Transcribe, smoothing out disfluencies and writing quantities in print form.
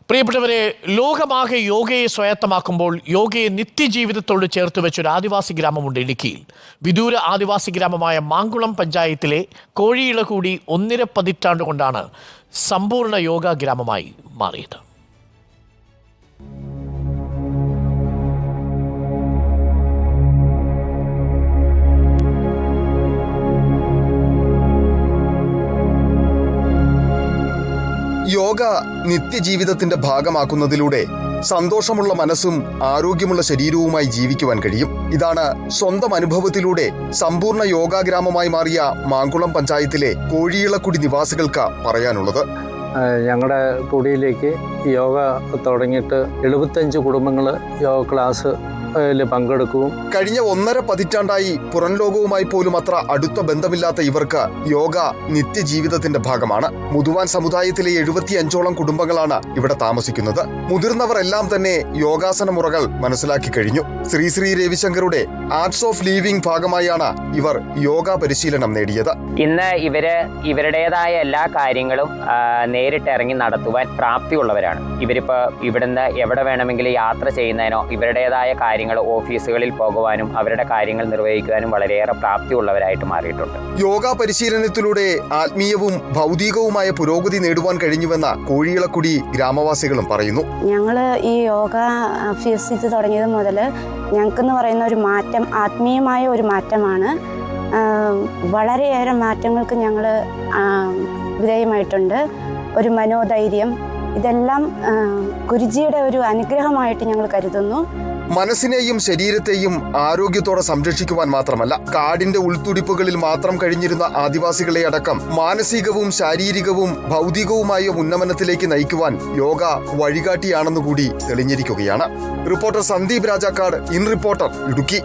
പ്രിയപ്പെട്ടവരെ, ലോകമാകെ യോഗയെ സ്വായത്തമാക്കുമ്പോൾ യോഗയെ നിത്യജീവിതത്തോട് ചേർത്ത് വെച്ചൊരു ആദിവാസി ഗ്രാമമുണ്ട് ഇടുക്കിയിൽ. വിദൂര ആദിവാസി ഗ്രാമമായ മാങ്കുളം പഞ്ചായത്തിലെ കോഴിയിളകൂടി 1.5 പതിറ്റാണ്ട് കൊണ്ടാണ് സമ്പൂർണ്ണ യോഗ ഗ്രാമമായി മാറിയത്. യോഗ നിത്യജീവിതത്തിന്റെ ഭാഗമാക്കുന്നതിലൂടെ സന്തോഷമുള്ള മനസ്സും ആരോഗ്യമുള്ള ശരീരവുമായി ജീവിക്കുവാൻ കഴിയും. ഇതാണ് സ്വന്തം അനുഭവത്തിലൂടെ സമ്പൂർണ്ണ യോഗാ ഗ്രാമമായി മാറിയ മാങ്കുളം പഞ്ചായത്തിലെ കോഴിയിളക്കുടി നിവാസികൾക്ക് പറയാനുള്ളത്. ഞങ്ങളുടെ കുടിയിലേക്ക് യോഗ തുടങ്ങിയിട്ട് 75 കുടുംബങ്ങൾ യോഗ ക്ലാസ് പങ്കെടുക്കും. കഴിഞ്ഞ 1.5 പതിറ്റാണ്ടായി പുറം ലോകവുമായി പോലും അത്ര അടുത്ത ബന്ധമില്ലാത്ത ഇവർക്ക് യോഗ നിത്യജീവിതത്തിന്റെ ഭാഗമാണ്. മുതുവാൻ സമുദായത്തിലെ 75ഓളം കുടുംബങ്ങളാണ് ഇവിടെ താമസിക്കുന്നത്. മുതിർന്നവർ എല്ലാം തന്നെ യോഗാസന മുറകൾ മനസ്സിലാക്കി കഴിഞ്ഞു. ശ്രീ രവിശങ്കറുടെ ആർട്സ് ഓഫ് ലിവിംഗ് ഭാഗമായാണ് ഇവർ യോഗ പരിശീലനം നേടിയത്. ഇന്ന് ഇവരുടേതായ എല്ലാ കാര്യങ്ങളും നേരിട്ട് ഇറങ്ങി നടത്തുവാൻ പ്രാപ്തിയുള്ളവരാണ്. ഇവരിപ്പോൾ ഇവിടുന്ന് എവിടെ വേണമെങ്കിലും യാത്ര ചെയ്യുന്നതിനോ ഇവരുടേതായ കാര്യങ്ങൾ ഓഫീസുകളിൽ പോകുവാനും അവരുടെ കാര്യങ്ങൾ നിർവഹിക്കുവാനും വളരെയേറെ പ്രാപ്തിയുള്ളവരായിട്ട് മാറിയിട്ടുണ്ട്. യോഗ പരിശീലനത്തിലൂടെ ആത്മീയവും ഭൗതികവുമായ പുരോഗതി നേടുവാൻ കഴിഞ്ഞുവെന്ന കോഴിയിളക്കുടി ഗ്രാമവാസികളും പറയുന്നു. ഞങ്ങൾ ഈ യോഗ അഭ്യസിച്ച് തുടങ്ങിയത് മുതൽ ഞങ്ങൾക്കെന്ന് പറയുന്ന ഒരു മാറ്റം, ആത്മീയമായ ഒരു മാറ്റമാണ്. വളരെയേറെ മാറ്റങ്ങൾക്ക് ഞങ്ങൾ വിധേയമായിട്ടുണ്ട്. ഒരു മനോധൈര്യം, ഇതെല്ലാം ഗുരുജിയുടെ ഒരു അനുഗ്രഹമായിട്ട് ഞങ്ങൾ കരുതുന്നു. മനസ്സിനെയും ശരീരത്തെയും ആരോഗ്യത്തോടെ സംരക്ഷിക്കുവാൻ മാത്രമല്ല, കാടിന്റെ ഉൾത്തുടിപ്പുകളിൽ മാത്രം കഴിഞ്ഞിരുന്ന ആദിവാസികളെ അടക്കം മാനസികവും ശാരീരികവും ഭൗതികവുമായ ഉന്നമനത്തിലേക്ക് നയിക്കുവാൻ യോഗ വഴികാട്ടിയാണെന്നുകൂടി തെളിഞ്ഞിരിക്കുകയാണ്. Reporter Sandeep Rajakkad, in reporter, Idukki.